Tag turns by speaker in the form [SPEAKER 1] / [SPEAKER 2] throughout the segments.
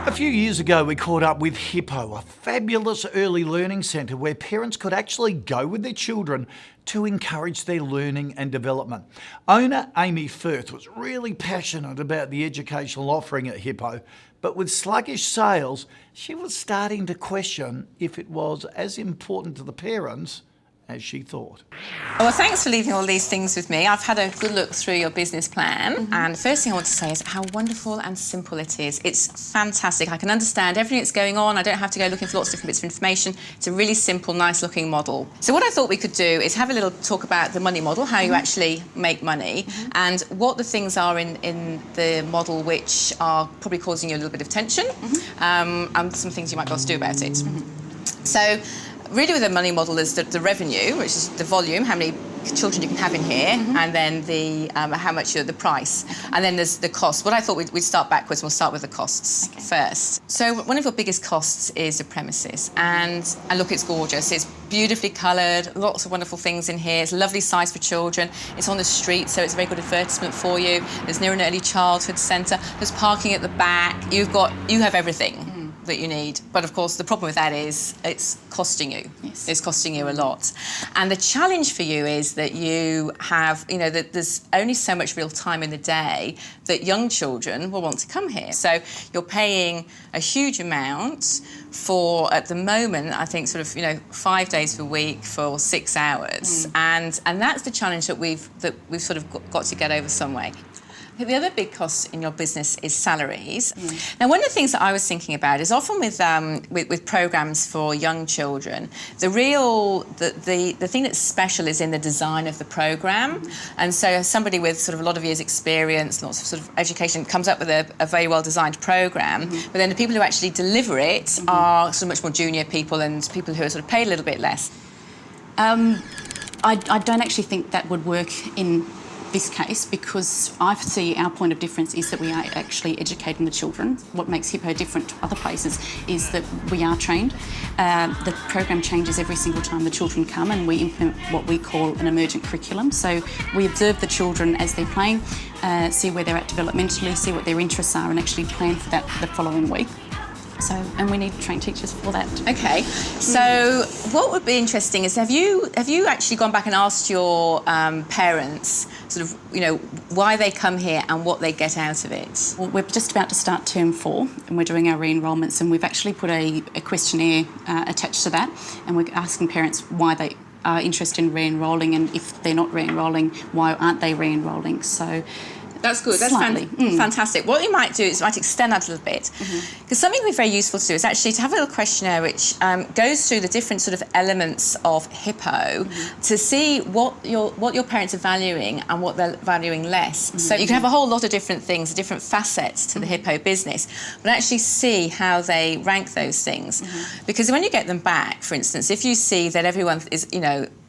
[SPEAKER 1] A few years ago, we caught up with Hippo, a fabulous early learning centre where parents could actually go with their children to encourage their learning and development. Owner Amy Firth was really passionate about the educational offering at Hippo, but with sluggish sales, she was starting to question if it was as important to the parents as she thought.
[SPEAKER 2] Well, thanks for leaving all these things with me. I've had a good look through your business plan, and the first thing I want to say is how wonderful and simple it is. It's fantastic. I can understand everything that's going on. I don't have to go looking for lots of different bits of information. It's a really simple, nice-looking model. So what I thought we could do is have a little talk about the money model, how you actually make money, and what the things are in the model which are probably causing you a little bit of tension, and some things you might be able to do about it. So, really with a money model there's the revenue, which is the volume, how many children you can have in here, and then the how much the price, and then there's the cost. What I thought we'd start backwards, and we'll start with the costs first. So one of your biggest costs is the premises, and look, it's gorgeous. It's beautifully coloured, lots of wonderful things in here. It's a lovely size for children. It's on the street, so it's a very good advertisement for you. There's near an early childhood centre. There's parking at the back. You have everything that you need, but of course the problem with that is it's costing you. Yes. It's costing you a lot, and the challenge for you is that you have, that there's only so much real time in the day that young children will want to come here. So you're paying a huge amount for, at the moment, I think 5 days per week for 6 hours, and that's the challenge that we've sort of got to get over some way. The other big cost in your business is salaries. Now, one of the things that I was thinking about is often with programmes for young children, the thing that's special is in the design of the programme. And so somebody with sort of a lot of years' experience, lots of sort of education, comes up with a very well-designed programme, but then the people who actually deliver it are sort of much more junior people and people who are sort of paid a little bit less.
[SPEAKER 3] I don't actually think that would work in this case, because I see our point of difference is that we are actually educating the children. What makes Hippo different to other places is that we are trained. The program changes every single time the children come, and we implement what we call an emergent curriculum. So we observe the children as they're playing, see where they're at developmentally, see what their interests are, and actually plan for that the following week. So, and we need trained teachers for that. Okay, so what would be interesting is have you actually gone back and asked your parents sort of, why they come here and what they get out of it? Well, we're just about to start term 4 and we're doing our re-enrolments, and we've actually put a questionnaire attached to that, and we're asking parents why they are interested in re-enrolling, and if they're not re-enrolling, why aren't they re-enrolling? So
[SPEAKER 2] that's good. That's fantastic. What you might do is you might extend that a little bit, because something that would be very useful to do is actually to have a little questionnaire which goes through the different sort of elements of Hippo to see what your parents are valuing and what they're valuing less. So you can have a whole lot of different things, different facets to the Hippo business, but actually see how they rank those things. Because when you get them back, for instance, if you see that everyone is,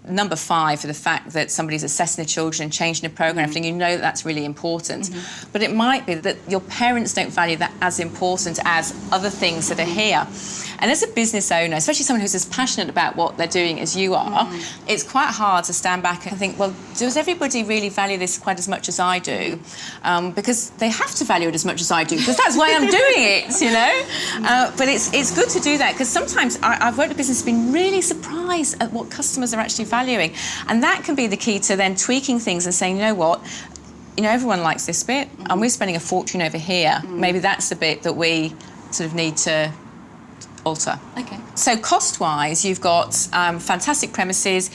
[SPEAKER 2] number 5 for the fact that somebody's assessing the children and changing the programme, everything, that's really important. But it might be that your parents don't value that as important as other things that are here. And as a business owner, especially someone who's as passionate about what they're doing as you are, it's quite hard to stand back and think, well, does everybody really value this quite as much as I do? Because they have to value it as much as I do, because that's why I'm doing it, But it's good to do that, because sometimes I've worked in business, been really surprised at what customers are actually valuing. And that can be the key to then tweaking things and saying, everyone likes this bit, and we're spending a fortune over here. Maybe that's the bit that we sort of need to alter. Okay. So cost-wise, you've got fantastic premises,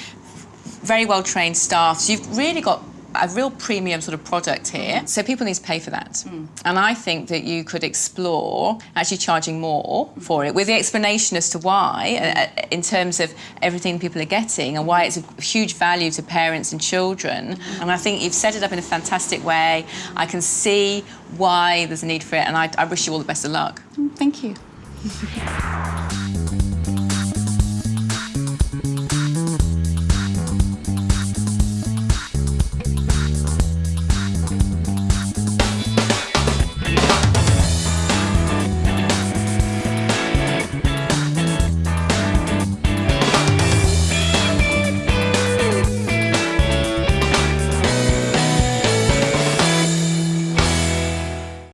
[SPEAKER 2] very well-trained staff. So you've really got a real premium sort of product here. So people need to pay for that. And I think that you could explore actually charging more for it, with the explanation as to why, in terms of everything people are getting and why it's a huge value to parents and children. And I think you've set it up in a fantastic way. I can see why there's a need for it, and I wish you all the best of luck.
[SPEAKER 3] Thank you.